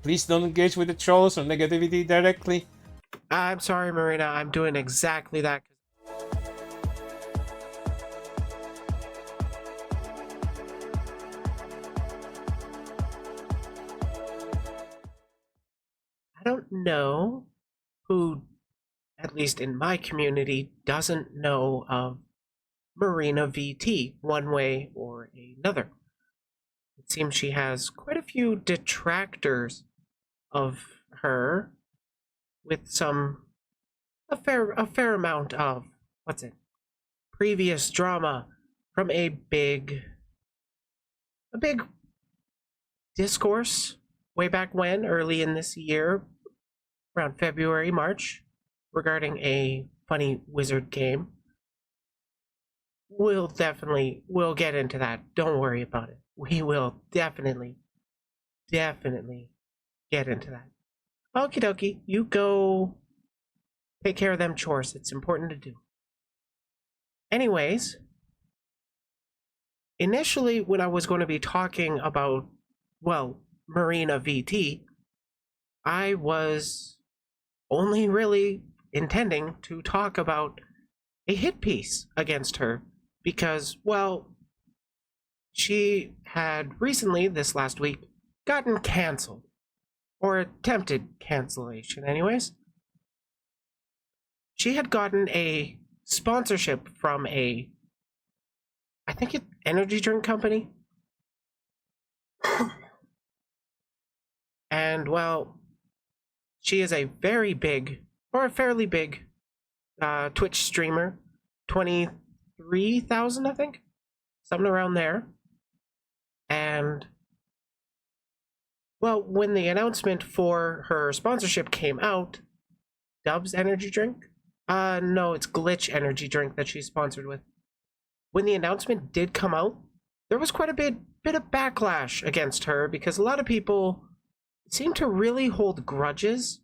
Please don't engage with the trolls or negativity directly. I'm sorry, Marina. I'm doing exactly that. I don't know who, at least in my community, doesn't know of Marina VT one way or another. It seems she has quite a few detractors of her, with a fair amount of previous drama from a big discourse way back when, early in this year, around February, March, regarding a funny wizard game. We'll get into that. Don't worry about it. We will definitely get into that. Okie dokie, you go take care of them chores. It's important to do. Anyways, initially when I was going to be talking about, well, Marina VT, I was only really intending to talk about a hit piece against her because, well, she had recently, this last week, gotten cancelled. Or attempted cancellation, anyways. She had gotten a sponsorship from I think an energy drink company. And, well, she is a very big, or a fairly big, Twitch streamer. 23,000, I think? Something around there. And, well, when the announcement for her sponsorship came out, Dub's energy drink? No, it's Glitch energy drink that she's sponsored with. When the announcement did come out, there was quite a bit of backlash against her because a lot of people seem to really hold grudges.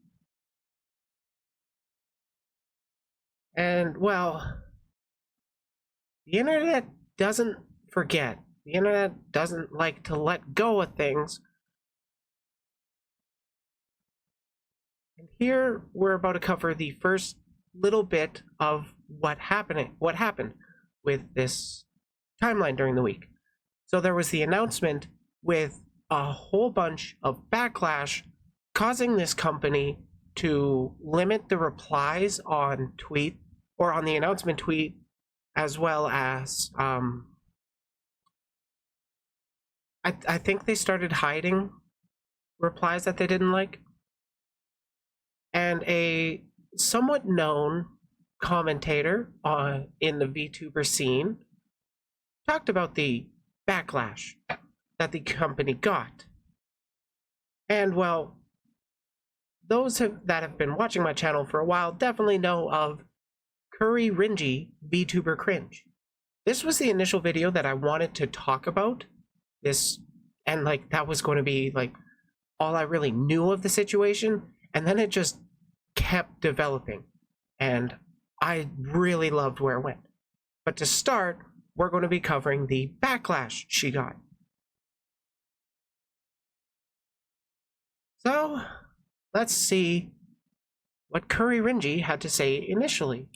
And, well, the internet doesn't forget. The internet doesn't like to let go of things. And here we're about to cover the first little bit of what happened with this timeline during the week. So there was the announcement with a whole bunch of backlash causing this company to limit the replies on tweet or on the announcement tweet, as well as I think they started hiding replies that they didn't like. And a somewhat known commentator in the VTuber scene talked about the backlash that the company got. And, well, those that have been watching my channel for a while definitely know of kRinji Vtuber cringe. This was the initial video that I wanted to talk about. And like that was going to be like all I really knew of the situation, and then it just kept developing, and I really loved where it went. But to start, we're going to be covering the backlash she got. So, let's see what kRinji had to say initially.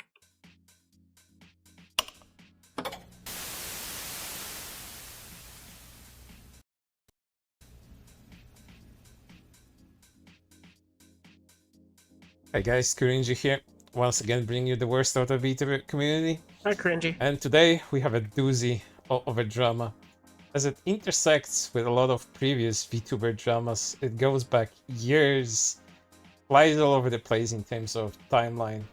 Hi guys, kRinji here. Once again bringing you the worst out of VTuber community. Hi, kRinji. And today we have a doozy of a drama. As it intersects with a lot of previous VTuber dramas, it goes back years, flies all over the place in terms of timeline.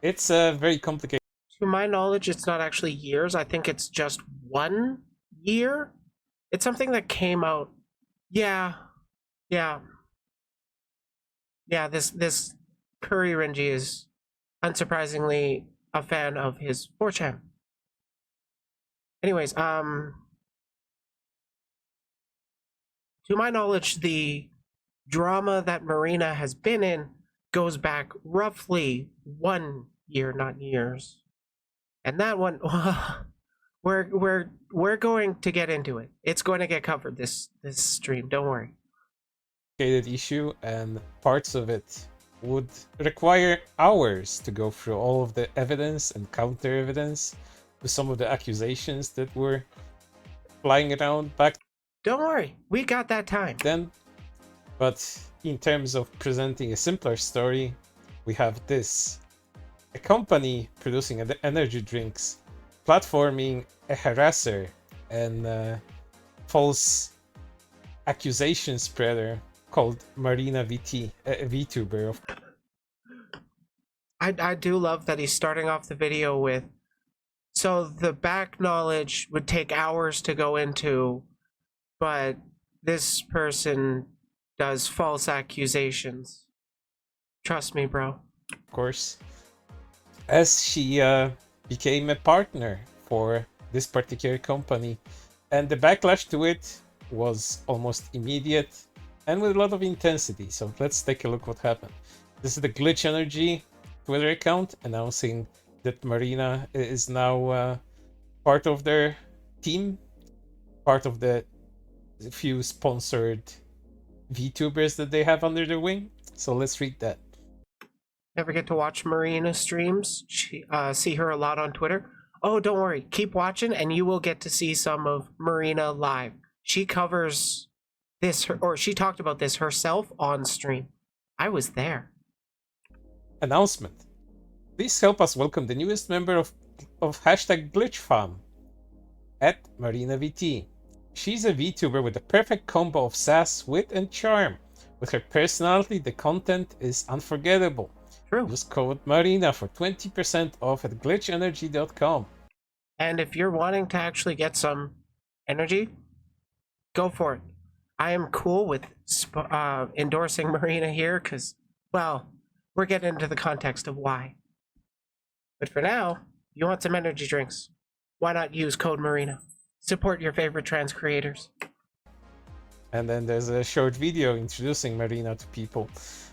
It's very complicated. To my knowledge, it's not actually years. I think it's just 1 year. It's something that came out. Yeah, this kRinji is unsurprisingly a fan of his 4chan. Anyways, to my knowledge, the drama that Marina has been in goes back roughly 1 year, not years. And that one, we're going to get into it. It's going to get covered this stream, don't worry. issue, and parts of it would require hours to go through all of the evidence and counter evidence to some of the accusations that were flying around back Don't worry, we got that time. then. But in terms of presenting a simpler story, we have this. A company producing energy drinks, platforming a harasser and false accusation spreader called Marina VT, a Vtuber. I do love that he's starting off the video with, so the back knowledge would take hours to go into, but this person does false accusations. Trust me, bro. Of course, as she became a partner for this particular company, and the backlash to it was almost immediate and with a lot of intensity. So let's take a look what happened. This is the Glitch Energy Twitter account announcing that Marina is now part of their team, part of the few sponsored VTubers that they have under their wing. So let's read that. Never get to watch Marina streams. See her a lot on Twitter. Oh, don't worry. Keep watching and you will get to see some of Marina live. She covers this, or she talked about this herself on stream. I was there. Announcement. Please help us welcome the newest member of #GlitchFam at Marina VT. She's a VTuber with the perfect combo of sass, wit, and charm. With her personality, the content is unforgettable. True. Use code Marina for 20% off at glitchenergy.com. And if you're wanting to actually get some energy, go for it. I am cool with endorsing Marina here because, well, we're getting into the context of why. But for now, you want some energy drinks. Why not use code Marina? Support your favorite trans creators. And then there's a short video introducing Marina to people.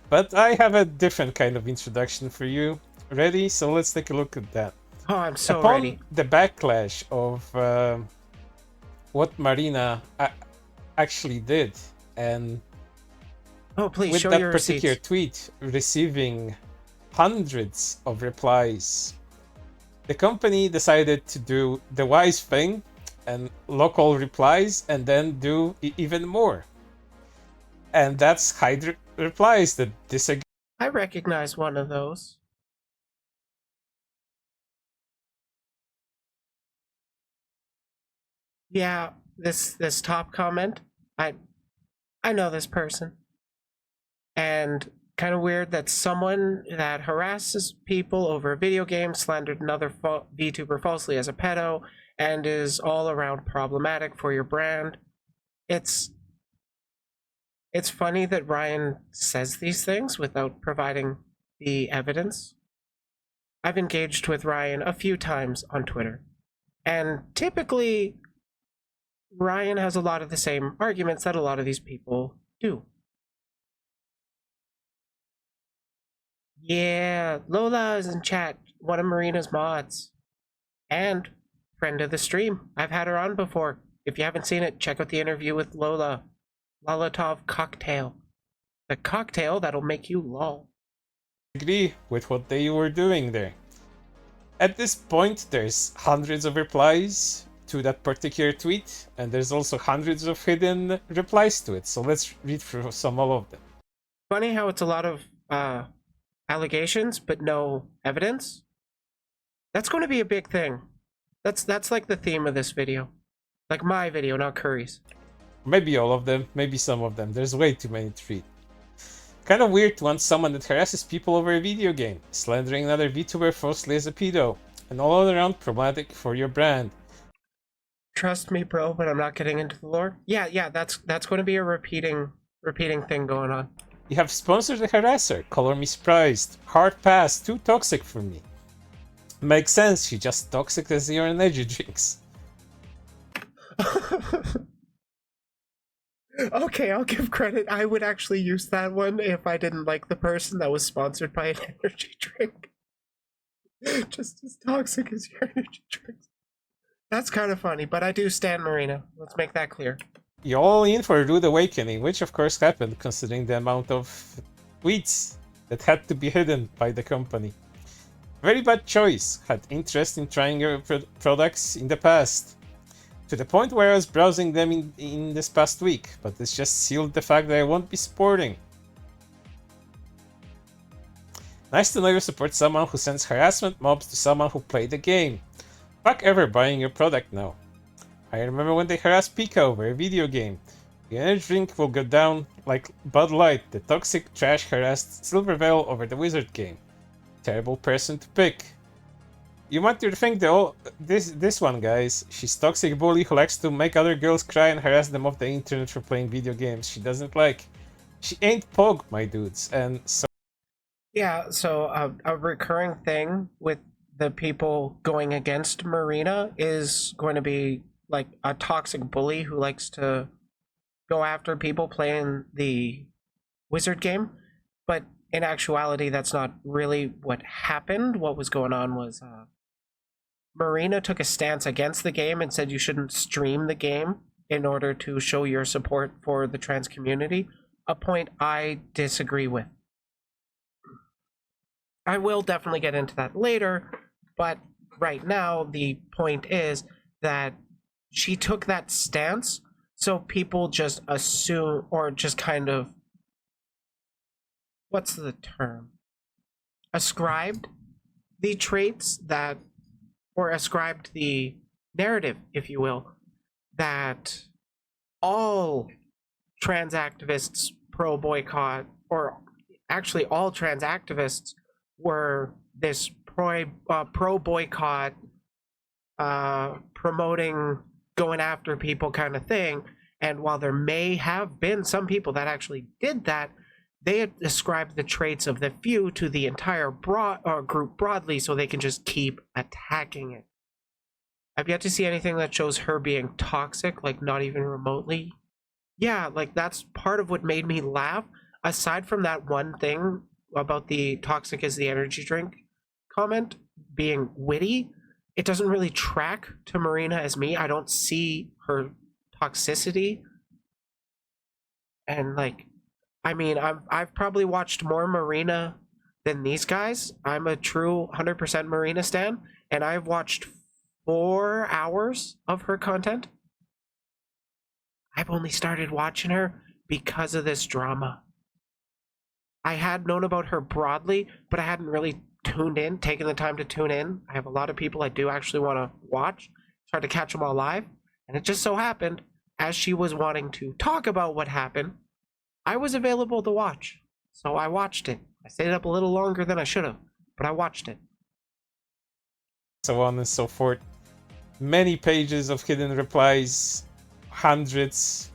But I have a different kind of introduction for you. Ready? So let's take a look at that. Oh, I'm so Upon ready. the backlash of what Marina actually did, and Oh, please with show that your particular receipts. tweet receiving hundreds of replies, the company decided to do the wise thing and lock all replies and then do even more. And that's hide replies that disagree. I recognize one of those. Yeah, this top comment, I know this person. And kind of weird that someone that harasses people over a video game slandered another VTuber falsely as a pedo and is all around problematic for your brand. It's funny that Ryan says these things without providing the evidence. I've engaged with Ryan a few times on Twitter, and typically Ryan has a lot of the same arguments that a lot of these people do. Yeah, Lola is in chat, one of Marina's mods. And friend of the stream. I've had her on before. If you haven't seen it, check out the interview with Lola. Lolatov cocktail. The cocktail that'll make you lol. Agree with what they were doing there. At this point, there's hundreds of replies to that particular tweet, and there's also hundreds of hidden replies to it. So let's read through all of them. Funny how it's a lot of allegations, but no evidence. That's going to be a big thing. That's like the theme of this video. Like my video, not Curry's. Maybe all of them, maybe some of them. There's way too many to read. Kind of weird to want someone that harasses people over a video game, slandering another VTuber falsely as a pedo, and all around problematic for your brand. Trust me, bro, but I'm not getting into the lore. Yeah, that's going to be a repeating thing going on. You have sponsored a harasser, color me surprised, hard pass, too toxic for me. Makes sense, she just toxic as your energy drinks. Okay, I'll give credit. I would actually use that one if I didn't like the person that was sponsored by an energy drink. Just as toxic as your energy drinks. That's kind of funny, but I do stand Marina. Let's make that clear. you're all in for a rude awakening, which of course happened considering the amount of tweets that had to be hidden by the company. Very bad choice. Had interest in trying your products in the past. To the point where I was browsing them in this past week, but this just sealed the fact that I won't be supporting. Nice to know you support someone who sends harassment mobs to someone who played the game. Fuck ever buying your product now. I remember when they harassed Pika over a video game. The energy drink will go down like Bud Light, the toxic trash harassed Silvervale over the Wizard game. Terrible person to pick. You might think this one, guys. She's toxic bully who likes to make other girls cry and harass them off the internet for playing video games she doesn't like. She ain't Pog, my dudes, and so... Yeah, so a recurring thing with the people going against Marina is going to be like a toxic bully who likes to go after people playing the Wizard game, but in actuality, that's not really what happened. What was going on was Marina took a stance against the game and said you shouldn't stream the game in order to show your support for the trans community, a point I disagree with. I will definitely get into that later, but right now the point is that she took that stance so people just assume or just kind of, what's the term? Ascribed the traits that, or ascribed the narrative, if you will, that all trans activists pro boycott, or actually all trans activists were this pro boycott, promoting going after people kind of thing. And while there may have been some people that actually did that, they had ascribed the traits of the few to the entire group broadly so they can just keep attacking it. I've yet to see anything that shows her being toxic, like not even remotely. Yeah, like that's part of what made me laugh. Aside from that one thing about the toxic is the energy drink comment being witty, it doesn't really track to Marina as me. I don't see her toxicity. And like, I mean, I've probably watched more Marina than these guys. I'm a true 100% Marina stan, and I've watched 4 hours of her content. I've only started watching her because of this drama. I had known about her broadly, but I hadn't really taken the time to tune in. I have a lot of people I do actually want to watch, try to catch them all live, and it just so happened, as she was wanting to talk about what happened, I was available to watch, so I watched it. I stayed up a little longer than I should have, but I watched it. So on and so forth. Many pages of hidden replies, hundreds,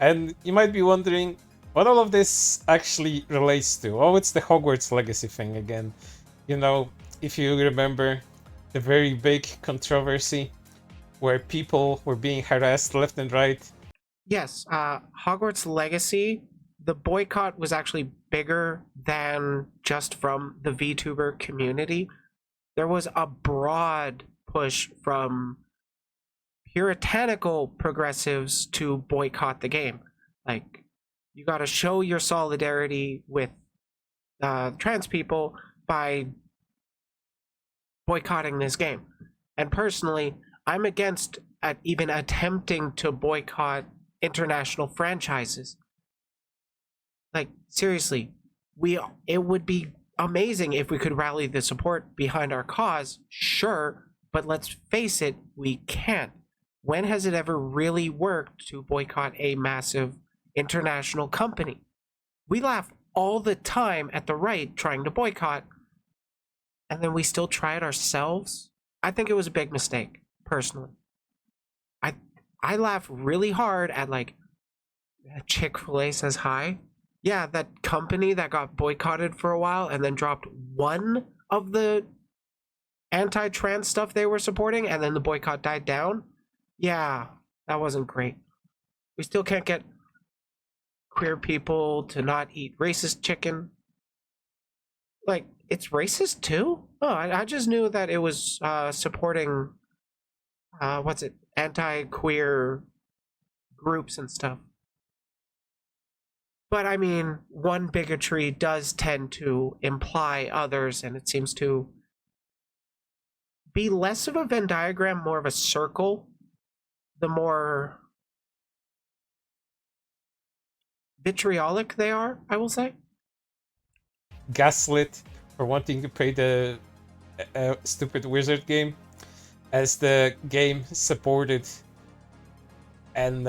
and you might be wondering what all of this actually relates to. Oh, it's the Hogwarts Legacy thing again. You know, if you remember the very big controversy where people were being harassed left and right. Yes, Hogwarts Legacy, the boycott was actually bigger than just from the VTuber community. There was a broad push from puritanical progressives to boycott the game. Like, you gotta show your solidarity with trans people by boycotting this game. And personally, I'm against even attempting to boycott international franchises. Like, seriously, it would be amazing if we could rally the support behind our cause, sure, but let's face it, we can't. When has it ever really worked to boycott a massive international company? We laugh all the time at the right trying to boycott, and then we still try it ourselves. I think it was a big mistake, personally. I laugh really hard at, like, Chick-fil-A says hi. Yeah, that company that got boycotted for a while and then dropped one of the anti-trans stuff they were supporting, and then the boycott died down. Yeah, that wasn't great. We still can't get queer people to not eat racist chicken. Like, it's racist too? Oh, I just knew that it was supporting, anti-queer groups and stuff. But I mean, one bigotry does tend to imply others, and it seems to be less of a Venn diagram, more of a circle. The more vitriolic they are, I will say. Gaslit for wanting to play the stupid wizard game, as the game supported and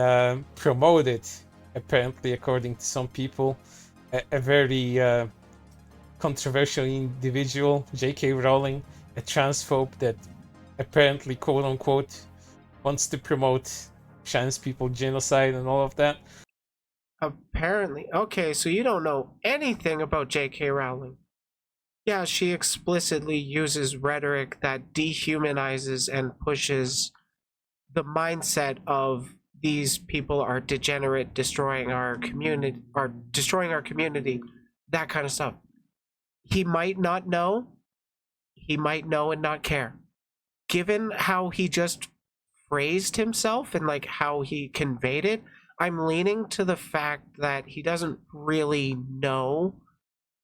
promoted, apparently according to some people, a very controversial individual, J.K. Rowling, a transphobe that apparently, quote unquote, wants to promote trans people genocide and all of that. Apparently. Okay, so you don't know anything about J.K. Rowling. Yeah, she explicitly uses rhetoric that dehumanizes and pushes the mindset of these people are degenerate, destroying our community, that kind of stuff. He might not know. He might know and not care. Given how he just phrased himself and like how he conveyed it, I'm leaning to the fact that he doesn't really know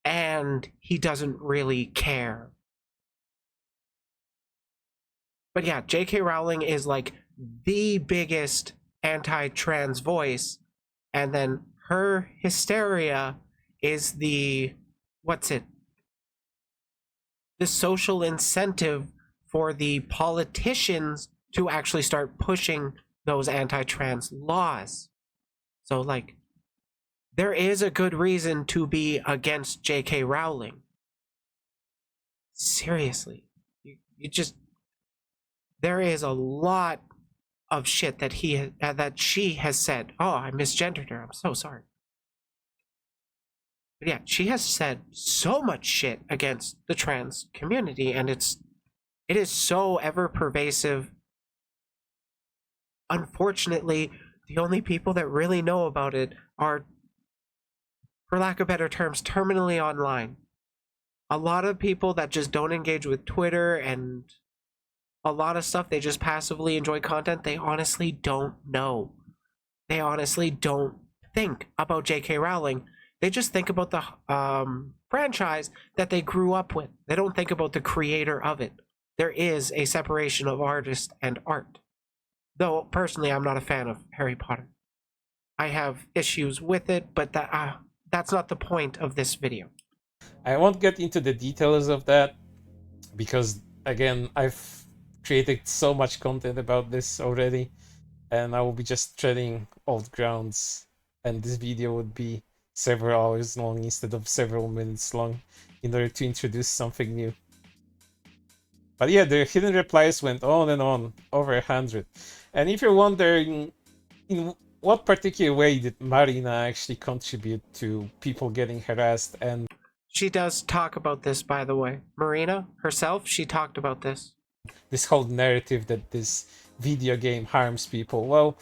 and he doesn't really care. But yeah, J.K. Rowling is like the biggest anti-trans voice, and then her hysteria is the social incentive for the politicians to actually start pushing those anti-trans laws. So like, there is a good reason to be against J.K. Rowling. Seriously, you just, there is a lot of shit that she has said. Oh, I misgendered her. I'm so sorry. But yeah, she has said so much shit against the trans community, and it is so ever pervasive. Unfortunately, the only people that really know about it are, for lack of better terms, terminally online. A lot of people that just don't engage with Twitter and a lot of stuff, they just passively enjoy content, they honestly don't know. They honestly don't think about J.K. Rowling. They just think about the franchise that they grew up with. They don't think about the creator of it. There is a separation of artist and art. Though, personally, I'm not a fan of Harry Potter. I have issues with it, but that's not the point of this video. I won't get into the details of that, because, again, I've created so much content about this already, and I will be just treading old grounds, and this video would be several hours long instead of several minutes long in order to introduce something new. But yeah, the hidden replies went on and on, over 100. And if you're wondering in what particular way did Marina actually contribute to people getting harassed, and she does talk about this, by the way. Marina herself, she talked about this. This whole narrative that this video game harms people. Well,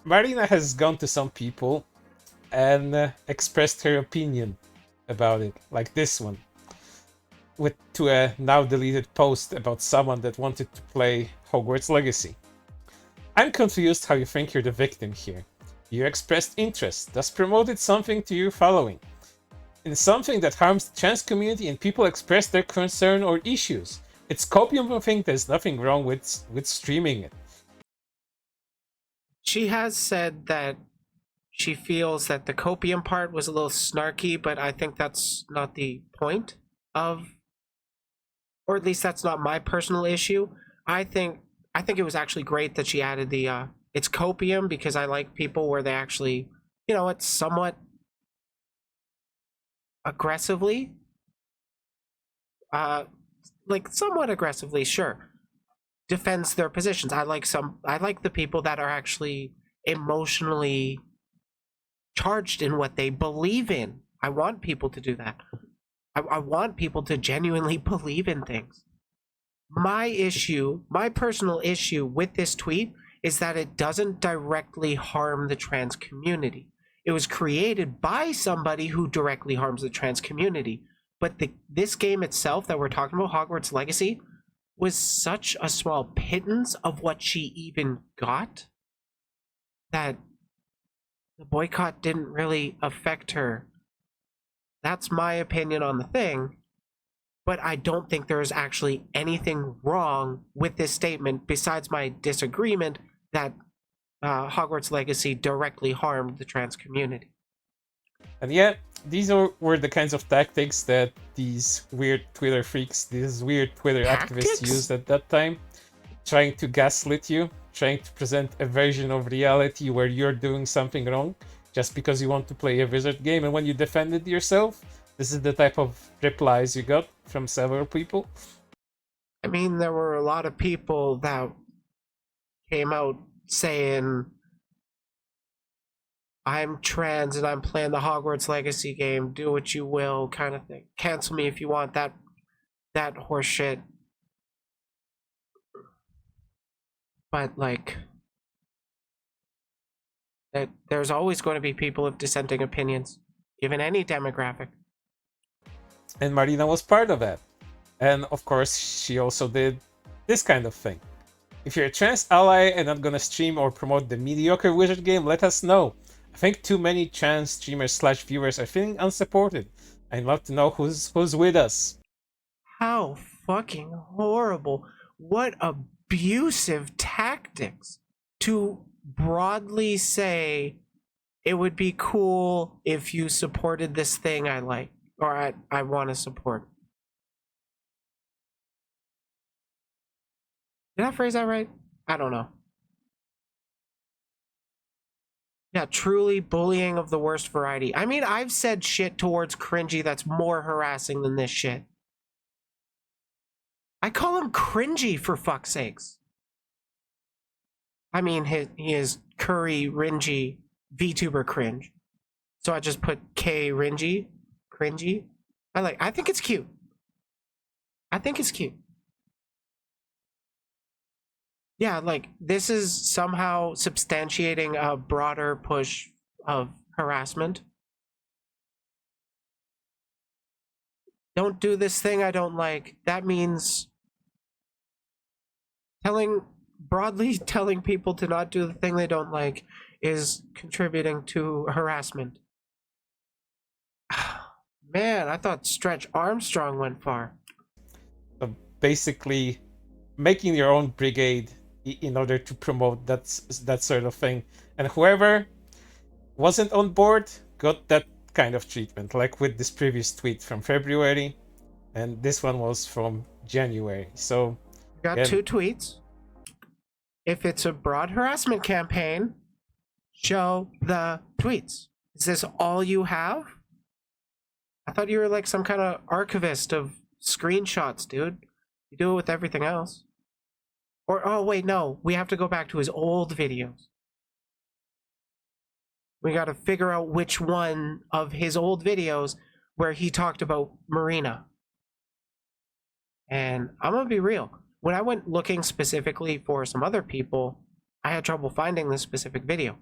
Marina has gone to some people and expressed her opinion about it, like this one, to a now deleted post about someone that wanted to play Hogwarts Legacy. I'm confused how you think you're the victim here. You expressed interest, thus promoted something to your following. In something that harms the trans community and people express their concern or issues. It's copium. I think there's nothing wrong with streaming it. She has said that she feels that the copium part was a little snarky, but I think that's not the point of, or at least that's not my personal issue. I think it was actually great that she added the it's copium, because I like people where they actually, it's somewhat aggressively, somewhat aggressively, sure, defends their positions. I like the people that are actually emotionally charged in what they believe in. I want people to do that. I want people to genuinely believe in things. My personal issue with this tweet is that it doesn't directly harm the trans community. It was created by somebody who directly harms the trans community. But this game itself that we're talking about, Hogwarts Legacy, was such a small pittance of what she even got that the boycott didn't really affect her. That's my opinion on the thing. But I don't think there is actually anything wrong with this statement besides my disagreement that Hogwarts Legacy directly harmed the trans community. And yeah, these were the kinds of tactics that these weird Twitter freaks, these weird Twitter activists used at that time, trying to gaslit you, trying to present a version of reality where you're doing something wrong just because you want to play a wizard game, and when you defended yourself, this is the type of replies you got from several people. I mean, there were a lot of people that came out saying, I'm trans and I'm playing the Hogwarts Legacy game, do what you will, kind of thing. Cancel me if you want, that horse shit. But like, there's always going to be people of dissenting opinions, given any demographic. And Marina was part of that. And of course, she also did this kind of thing. If you're a trans ally and not gonna stream or promote the mediocre wizard game, let us know. I think too many trans streamers / viewers are feeling unsupported. I'd love to know who's with us. How fucking horrible. What abusive tactics to broadly say it would be cool if you supported this thing I like, or I want to support. Did I phrase that right? I don't know. Yeah, truly bullying of the worst variety. I mean, I've said shit towards kRinji that's more harassing than this shit. I call him kRinji, for fuck's sakes. I mean, he is kRinji Vtuber cringe. So I just put kRinji. I think it's cute. I think it's cute. Yeah, like, this is somehow substantiating a broader push of harassment. Don't do this thing I don't like. That means broadly telling people to not do the thing they don't like is contributing to harassment. Man, I thought Stretch Armstrong went far. So basically, making your own brigade in order to promote that sort of thing, and whoever wasn't on board got that kind of treatment, like with this previous tweet from February, and this one was from January. So got two tweets. If it's a broad harassment campaign, show the tweets. Is this all you have? I thought you were like some kind of archivist of screenshots, dude. You do it with everything else. Or, oh wait, no, we have to go back to his old videos. We got to figure out which one of his old videos where he talked about Marina. And I'm gonna be real. When I went looking specifically for some other people, I had trouble finding this specific video.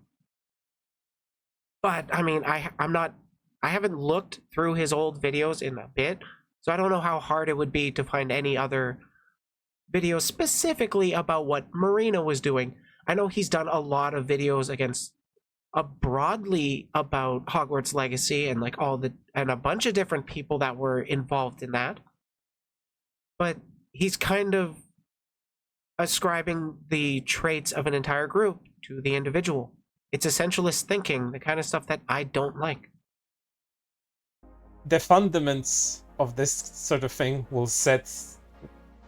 But I mean, I haven't looked through his old videos in a bit, so I don't know how hard it would be to find any other videos specifically about what Marina was doing. I know he's done a lot of videos against broadly about Hogwarts Legacy and like and a bunch of different people that were involved in that. But he's kind of ascribing the traits of an entire group to the individual. It's essentialist thinking, the kind of stuff that I don't like. The fundaments of this sort of thing will set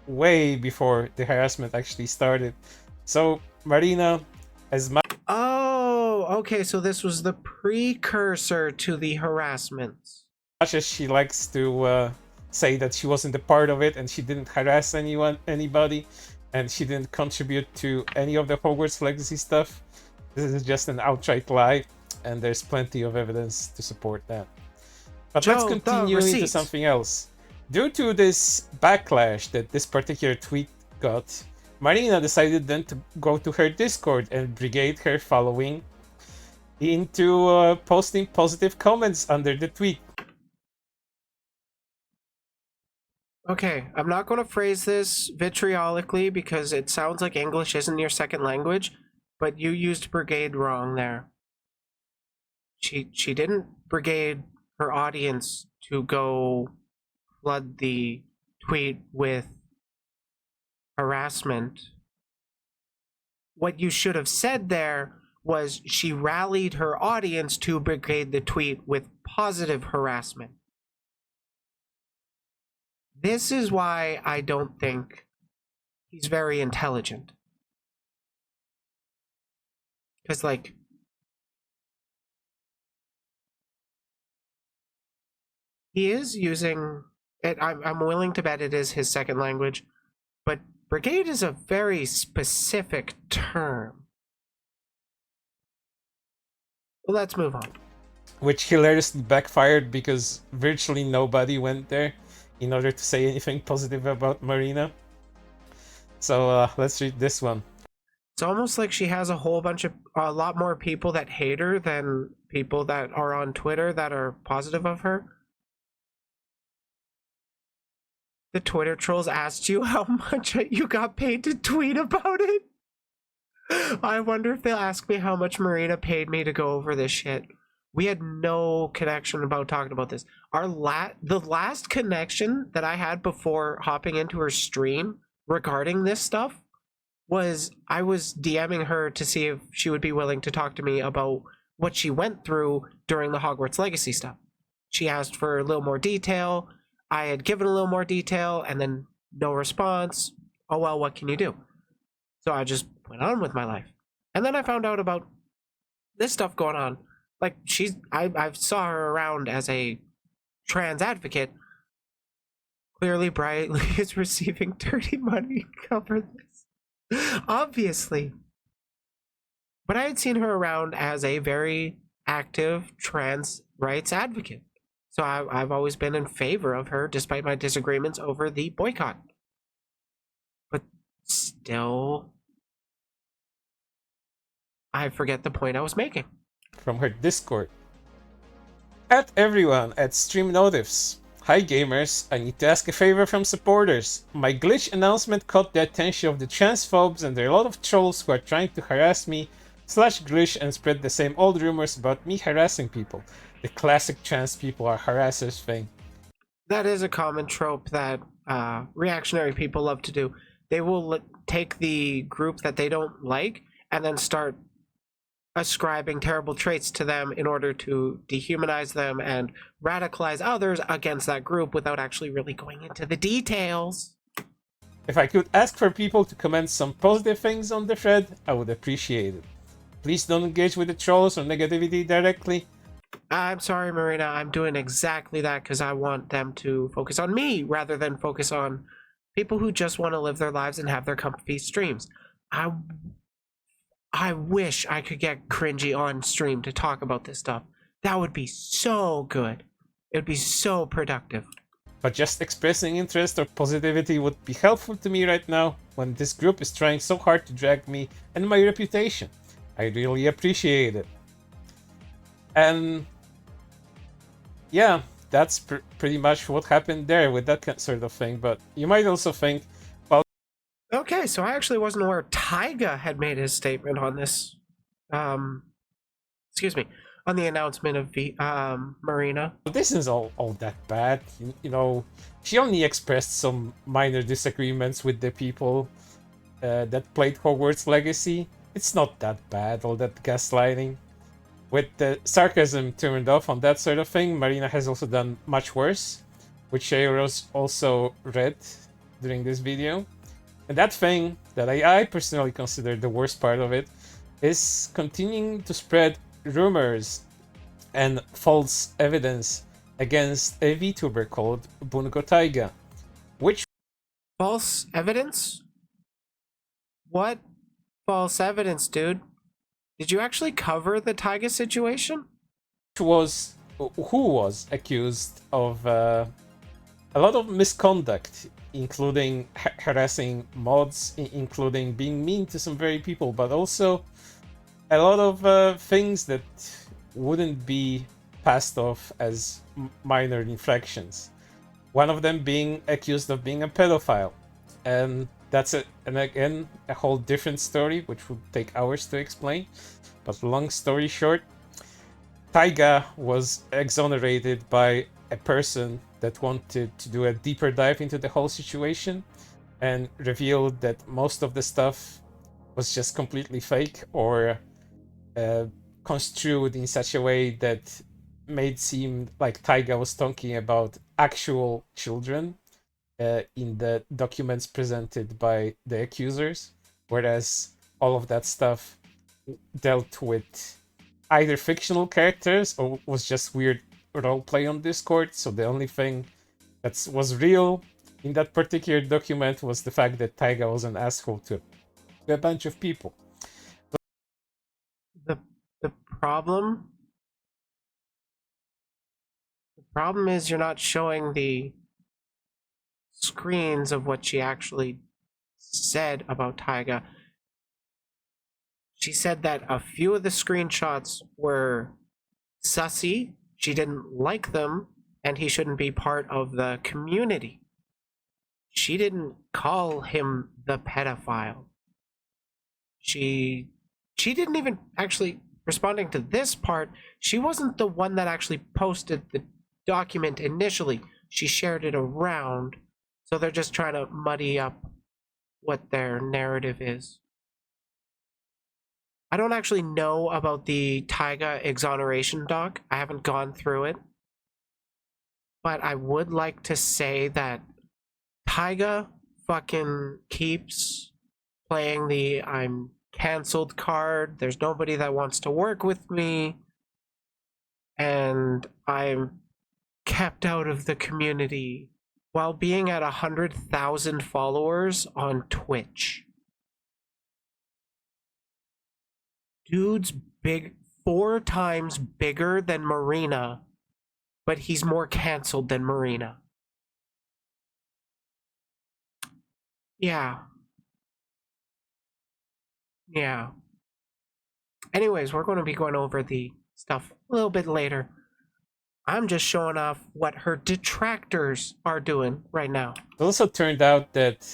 way before the harassment actually started. So Marina, as much okay, so this was the precursor to the harassment. As she likes to say that she wasn't a part of it and she didn't harass anybody, and she didn't contribute to any of the Hogwarts Legacy stuff, this is just an outright lie, and there's plenty of evidence to support that. But let's continue into something else. Due to this backlash that this particular tweet got, Marina decided then to go to her Discord and brigade her following into posting positive comments under the tweet. Okay, I'm not going to phrase this vitriolically because it sounds like English isn't your second language, but you used brigade wrong there. she didn't brigade her audience to go flood the tweet with harassment. What you should have said there was she rallied her audience to brigade the tweet with positive harassment. This is why I don't think he's very intelligent. Because, like, he is using it. I'm willing to bet it is his second language, but brigade is a very specific term. Well, let's move on. Which hilariously backfired because virtually nobody went there in order to say anything positive about Marina. So let's read this one. It's almost like she has a lot more people that hate her than people that are on Twitter that are positive of her. The Twitter trolls asked you how much you got paid to tweet about it. I wonder if they'll ask me how much Marina paid me to go over this shit. We had no connection about talking about this. The last connection that I had before hopping into her stream regarding this stuff was I was DMing her to see if she would be willing to talk to me about what she went through during the Hogwarts Legacy stuff. She asked for a little more detail. I had given a little more detail and then no response. Oh well, what can you do? So I just went on with my life. And then I found out about this stuff going on. Like, I saw her around as a trans advocate. Clearly, Brightly is receiving dirty money to cover this. Obviously. But I had seen her around as a very active trans rights advocate. So I've always been in favor of her, despite my disagreements over the boycott. But still, I forget the point I was making. From her Discord. At everyone at Stream Notifs. Hi gamers, I need to ask a favor from supporters. My glitch announcement caught the attention of the transphobes and there are a lot of trolls who are trying to harass me /glitch and spread the same old rumors about me harassing people. The classic trans people are harassers thing. That is a common trope that reactionary people love to do. They will take the group that they don't like and then start ascribing terrible traits to them in order to dehumanize them and radicalize others against that group without actually really going into the details. If I could ask for people to comment some positive things on the thread, I would appreciate it. Please don't engage with the trolls or negativity directly. I'm sorry, Marina. I'm doing exactly that because I want them to focus on me rather than focus on people who just want to live their lives and have their comfy streams. I wish I could get kRinji on stream to talk about this stuff. That would be so good. It would be so productive. But just expressing interest or positivity would be helpful to me right now when this group is trying so hard to drag me and my reputation. I really appreciate it. And yeah, that's pretty much what happened there with that sort of thing. But you might also think, well... Okay, so I actually wasn't aware Taiga had made his statement on this. Excuse me, on the announcement of Marina. This is all that bad. You know, she only expressed some minor disagreements with the people that played Hogwarts Legacy. It's not that bad, all that gaslighting. With the sarcasm turned off on that sort of thing, Marina has also done much worse, which I also read during this video. And that thing that I personally consider the worst part of it is continuing to spread rumors and false evidence against a VTuber called Bungo Taiga. Which... False evidence? What false evidence, dude? Did you actually cover the Taiga situation? Who was accused of a lot of misconduct, including harassing mods, including being mean to some very people, but also a lot of things that wouldn't be passed off as minor infractions. One of them being accused of being a pedophile. And that's again a whole different story, which would take hours to explain. But long story short, Taiga was exonerated by a person that wanted to do a deeper dive into the whole situation and revealed that most of the stuff was just completely fake or construed in such a way that made seem like Taiga was talking about actual children in the documents presented by the accusers, whereas all of that stuff dealt with either fictional characters or was just weird roleplay on Discord. So the only thing that was real in that particular document was the fact that Taiga was an asshole to a bunch of people. The problem is you're not showing the screens of what she actually said about Taiga. She said that a few of the screenshots were sussy, she didn't like them, and he shouldn't be part of the community. She didn't call him the pedophile. She didn't even actually, responding to this part, she wasn't the one that actually posted the document initially. She shared it around, so they're just trying to muddy up what their narrative is. I don't actually know about the Taiga exoneration doc. I haven't gone through it. But I would like to say that Taiga fucking keeps playing the I'm canceled card. There's nobody that wants to work with me. And I'm kept out of the community while being at 100,000 followers on Twitch. Dude's big, 4 times bigger than Marina, but he's more canceled than Marina. Yeah. Anyways, we're going to be going over the stuff a little bit later. I'm just showing off what her detractors are doing right now. It also turned out that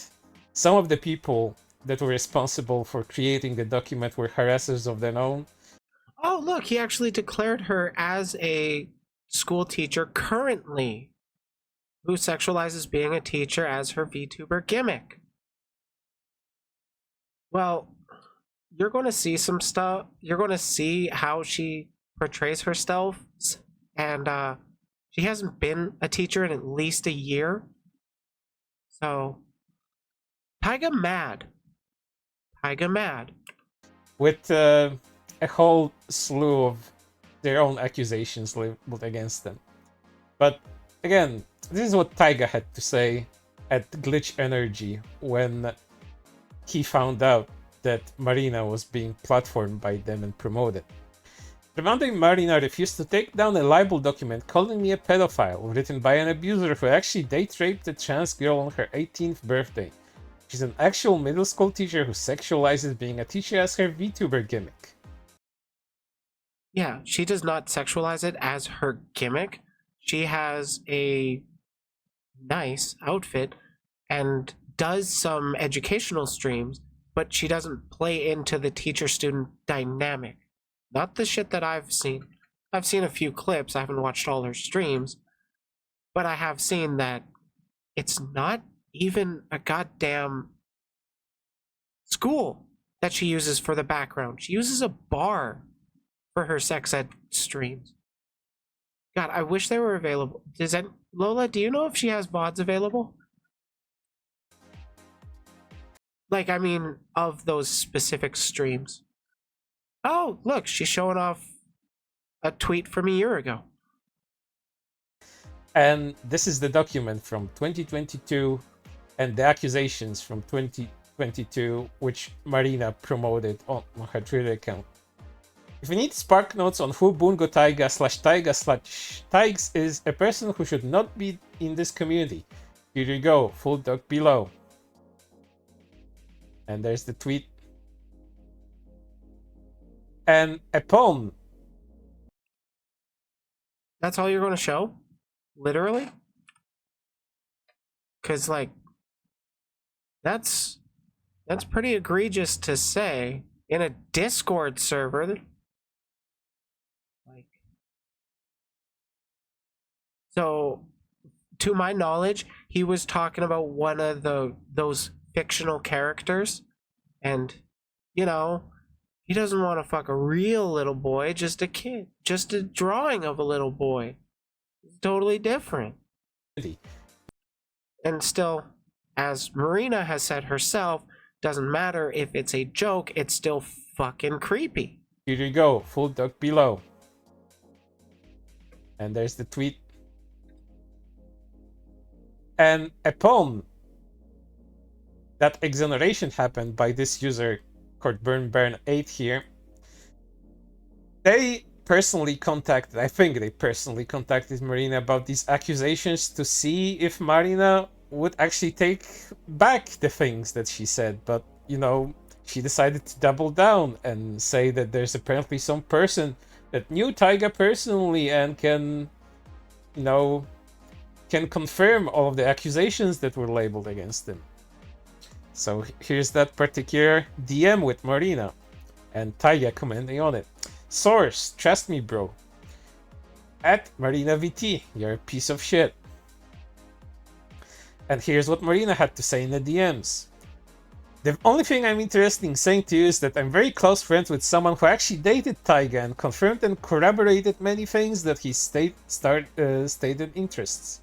some of the people that were responsible for creating the document were harassers of their own. Oh, look, he actually declared her as a school teacher currently who sexualizes being a teacher as her VTuber gimmick. Well, you're going to see some stuff. You're going to see how she portrays herself. And she hasn't been a teacher in at least a year. So, Taiga mad. With a whole slew of their own accusations leveled against them. But again, this is what Taiga had to say at Glitch Energy when he found out that Marina was being platformed by them and promoted. Remembering Marina refused to take down a libel document calling me a pedophile written by an abuser who actually date raped a trans girl on her 18th birthday. She's an actual middle school teacher who sexualizes being a teacher as her VTuber gimmick. Yeah, she does not sexualize it as her gimmick. She has a nice outfit and does some educational streams, but she doesn't play into the teacher-student dynamic. Not the shit that I've seen. I've seen a few clips. I haven't watched all her streams, but I have seen that it's not even a goddamn school that she uses for the background. She uses a bar for her sex ed streams. God, I wish they were available. Lola, do you know if she has VODs available? Like, I mean, of those specific streams. Oh, look, she's showing off a tweet from a year ago. And this is the document from 2022 and the accusations from 2022, which Marina promoted on her Twitter account. If you need spark notes on who Bungo Taiga / Taigs is, a person who should not be in this community, here you go, full doc below. And there's the tweet. And a poem. That's all you're going to show? Literally? Because, like, that's pretty egregious to say in a Discord server. Like, So, to my knowledge, he was talking about one of those fictional characters, and you know, he doesn't want to fuck a real little boy, just a kid, just a drawing of a little boy. It's totally different. And still, as Marina has said herself, doesn't matter if it's a joke, it's still fucking creepy. Here you go, full doc below. And there's the tweet. And upon that exoneration happened by this user called BurnBurn8 here, they personally contacted, I think they personally contacted Marina about these accusations to see if Marina would actually take back the things that she said, but you know, she decided to double down and say that there's apparently some person that knew Taiga personally and can, you know, can confirm all of the accusations that were labeled against him. So here's that particular DM with Marina and Taiga commenting on it. Source, trust me bro. At Marina VT, you're a piece of shit. And here's what Marina had to say in the DMs. The only thing I'm interested in saying to you is that I'm very close friends with someone who actually dated Taiga and confirmed and corroborated many things that he stated interests.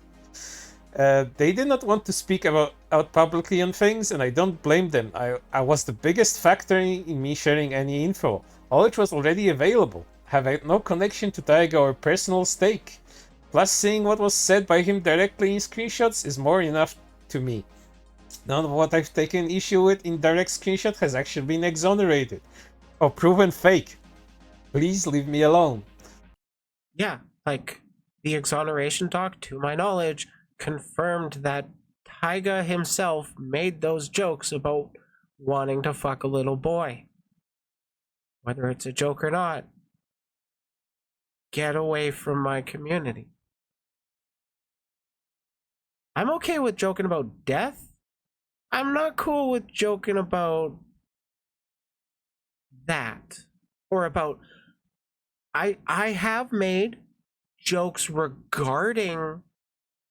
They did not want to speak out publicly on things, and I don't blame them. I was the biggest factor in me sharing any info. All which was already available. Have had no connection to Taiga or personal stake. Plus, seeing what was said by him directly in screenshots is more enough to me. None of what I've taken issue with in direct screenshot has actually been exonerated or proven fake. Please leave me alone. Yeah, like the exoneration doc, to my knowledge, confirmed that Taiga himself made those jokes about wanting to fuck a little boy. Whether it's a joke or not, get away from my community. I'm okay with joking about death. I'm not cool with joking about that. Or about... I have made jokes regarding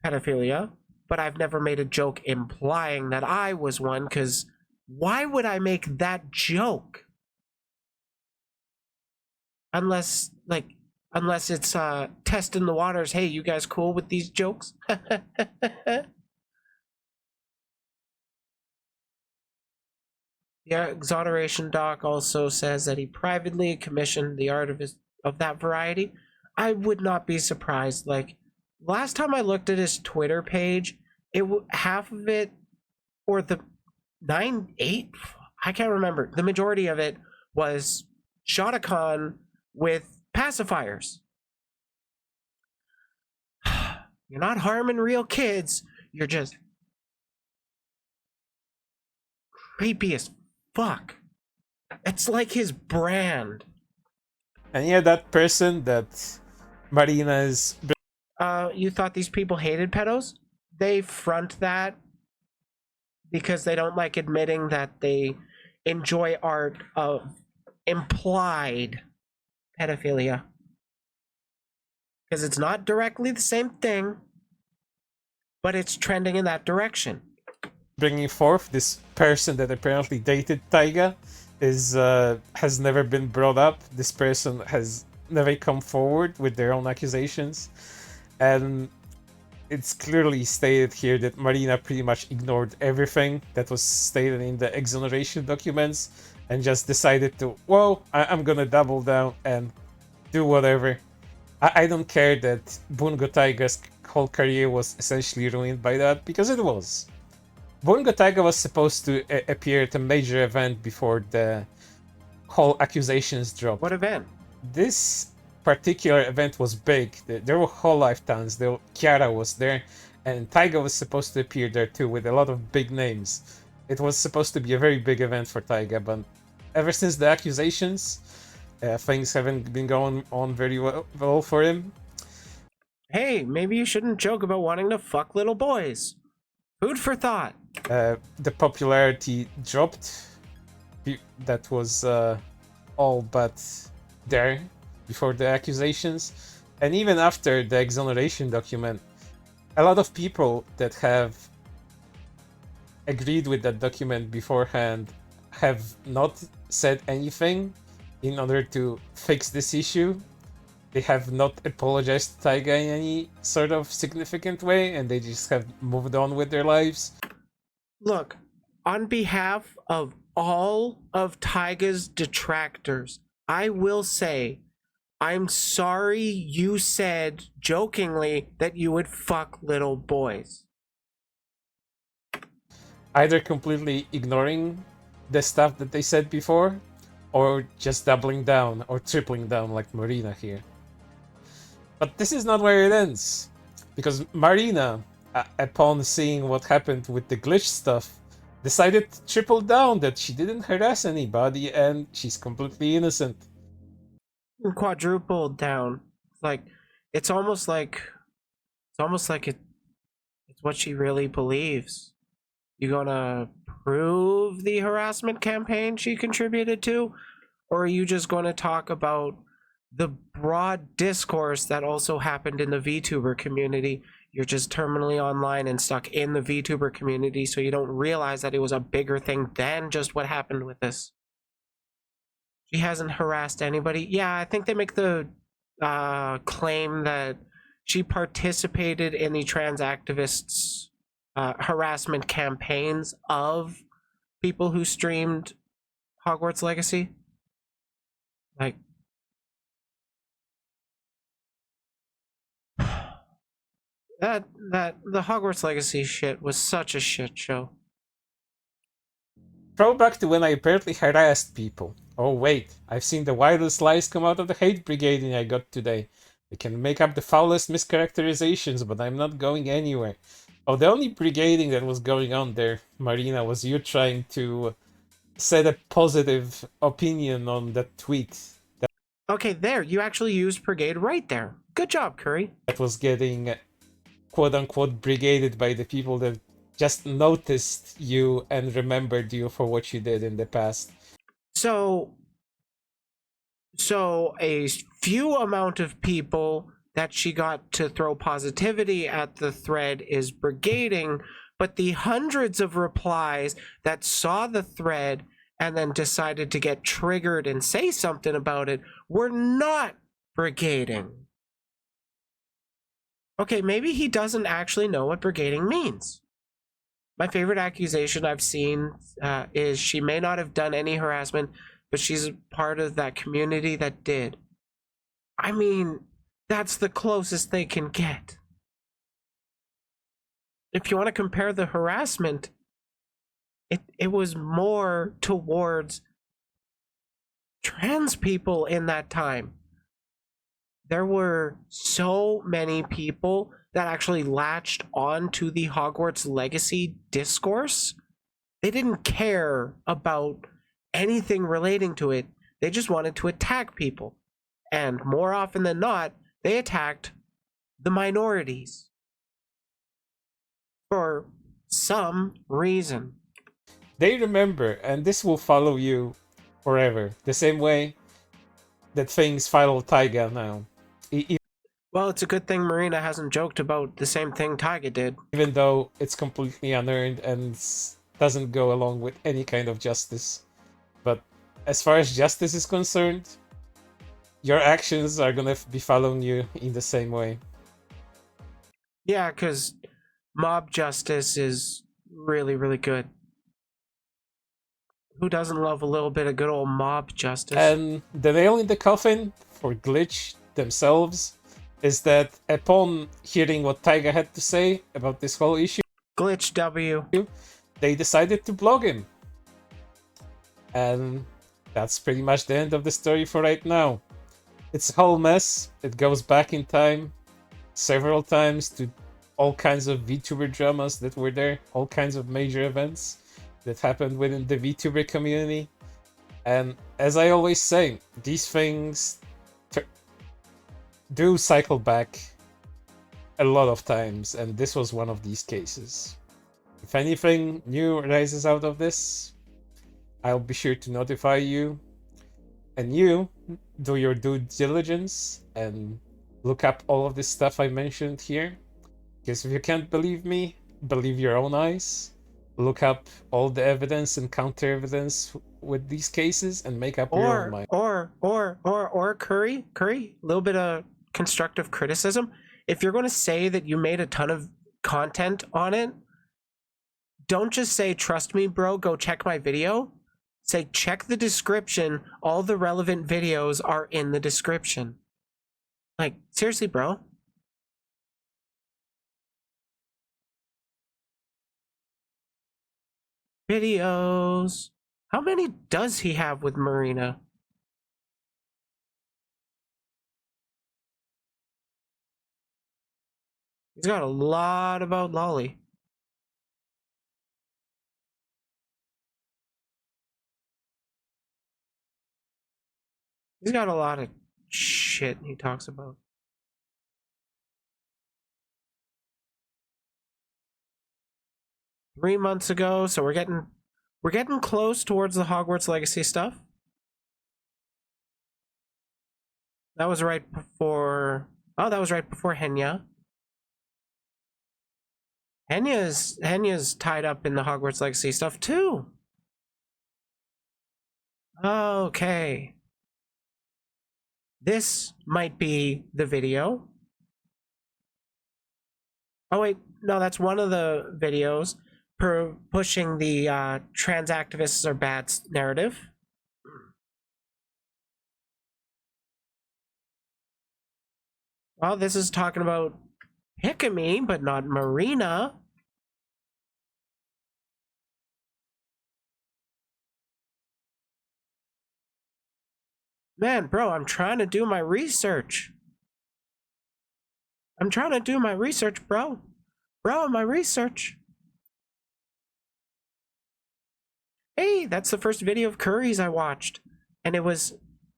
pedophilia, but I've never made a joke implying that I was one, because why would I make that joke? Unless it's testing the waters. Hey, you guys cool with these jokes? The exoneration doc also says that he privately commissioned the art of that variety. I would not be surprised. Like, last time I looked at his Twitter page, half of it, or the 8, I can't remember. The majority of it was Shotacon with pacifiers. You're not harming real kids. You're just creepy as fuck. It's like his brand. And yeah, that person that Marina is... You thought these people hated pedos? They front that because they don't like admitting that they enjoy art of implied pedophilia. Because it's not directly the same thing, but it's trending in that direction. Bringing forth this person that apparently dated Taiga has never been brought up. This person has never come forward with their own accusations, and it's clearly stated here that Marina pretty much ignored everything that was stated in the exoneration documents and just decided to, well, I'm gonna double down and do whatever. I don't care that Bungo Taiga's whole career was essentially ruined by that, because it was. Bungo Taiga was supposed to appear at a major event before the whole accusations dropped. What event? This particular event was big. There were whole lifetimes. Kiara was there, and Taiga was supposed to appear there too with a lot of big names. It was supposed to be a very big event for Taiga, but ever since the accusations, things haven't been going on very well for him. Hey, maybe you shouldn't joke about wanting to fuck little boys. Food for thought. The popularity dropped. That was all but there before the accusations. And even after the exoneration document, a lot of people that have agreed with that document beforehand have not said anything in order to fix this issue. They have not apologized to Taiga in any sort of significant way, and they just have moved on with their lives. Look, on behalf of all of Taiga's detractors, I will say, I'm sorry you said jokingly that you would fuck little boys. Either completely ignoring the stuff that they said before, or just doubling down or tripling down like Marina here. But this is not where it ends, because Marina, upon seeing what happened with the glitch stuff, decided to triple down that she didn't harass anybody and she's completely innocent. Quadrupled down. Like it's almost like it's what she really believes. You gonna prove the harassment campaign she contributed to? Or are you just gonna talk about the broad discourse that also happened in the VTuber community? You're just terminally online and stuck in the VTuber community, so you don't realize that it was a bigger thing than just what happened with this. She hasn't harassed anybody. Yeah, I think they make the claim that she participated in the trans activists' harassment campaigns of people who streamed Hogwarts Legacy. Like, that the Hogwarts Legacy shit was such a shit show. Throwback to when I apparently harassed people. Oh wait, I've seen the wildest lies come out of the hate brigading I got today. They can make up the foulest mischaracterizations, but I'm not going anywhere. Oh, the only brigading that was going on there, Marina, was you trying to set a positive opinion on that tweet Okay, there, you actually used brigade right there. Good job, Curry. that was getting quote-unquote brigaded by the people that just noticed you and remembered you for what you did in the past. So a few amount of people that she got to throw positivity at the thread is brigading, but the hundreds of replies that saw the thread and then decided to get triggered and say something about it were not brigading. Okay, maybe he doesn't actually know what brigading means. My favorite accusation I've seen is she may not have done any harassment, but she's a part of that community that did. I mean, that's the closest they can get. If you want to compare the harassment, it was more towards trans people in that time. There were so many people that actually latched onto the Hogwarts Legacy discourse. They didn't care about anything relating to it. They just wanted to attack people. And more often than not, they attacked the minorities for some reason. They remember, and this will follow you forever, the same way that things follow Taiga now. Well, it's a good thing Marina hasn't joked about the same thing Taiga did. Even though it's completely unearned and doesn't go along with any kind of justice. But as far as justice is concerned, your actions are gonna be following you in the same way. Yeah, because mob justice is really, really good. Who doesn't love a little bit of good old mob justice? And the nail in the coffin for Glitch themselves is that upon hearing what Taiga had to say about this whole issue, Glitch W. they decided to blog him. And that's pretty much the end of the story for right now. It's a whole mess. It goes back in time several times to all kinds of VTuber dramas that were there, all kinds of major events that happened within the VTuber community. And as I always say, these things do cycle back a lot of times, and this was one of these cases. If anything new arises out of this, I'll be sure to notify you. And you do your due diligence and look up all of this stuff I mentioned here. Because if you can't believe me, believe your own eyes. Look up all the evidence and counter evidence with these cases and make up your own mind. Or Curry, a little bit of constructive criticism. If you're going to say that you made a ton of content on it, don't just say, trust me, bro, go check my video. Say, check the description. All the relevant videos are in the description. Like, seriously, bro. Videos. How many does he have with Marina? He's got a lot about Lolly. He's got a lot of shit he talks about. Three months ago, so we're getting close towards the Hogwarts Legacy stuff. That was right before. Oh, that was right before Henya. Henya's tied up in the Hogwarts Legacy stuff too. Okay. This might be the video. Oh wait, no, that's one of the videos pushing the trans activists are bad narrative. Well, this is talking about Hikami, but not Marina. Man, bro, I'm trying to do my research. Bro. Bro, my research. Hey, that's the first video of Curry's I watched. And it was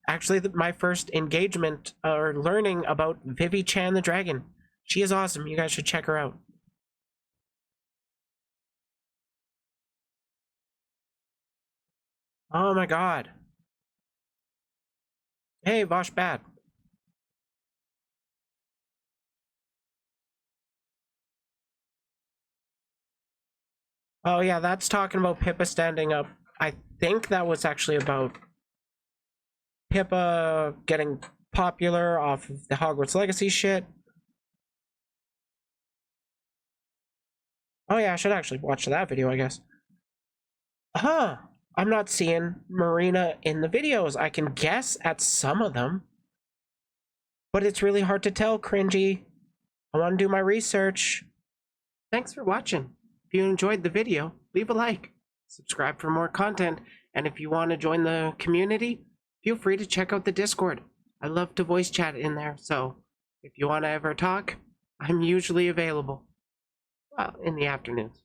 actually my first engagement or learning about Vivi Chan the Dragon. She is awesome. You guys should check her out. Oh my god. Hey, Vosh Bad. Oh yeah, that's talking about Pippa standing up. I think that was actually about Pippa getting popular off of the Hogwarts Legacy shit. Oh yeah, I should actually watch that video, I guess. Huh. I'm not seeing Marina in the videos. I can guess at some of them. But it's really hard to tell, kRinji. I want to do my research. Thanks for watching. If you enjoyed the video, leave a like. Subscribe for more content. And if you want to join the community, feel free to check out the Discord. I love to voice chat in there. So if you want to ever talk, I'm usually available. Well, in the afternoons.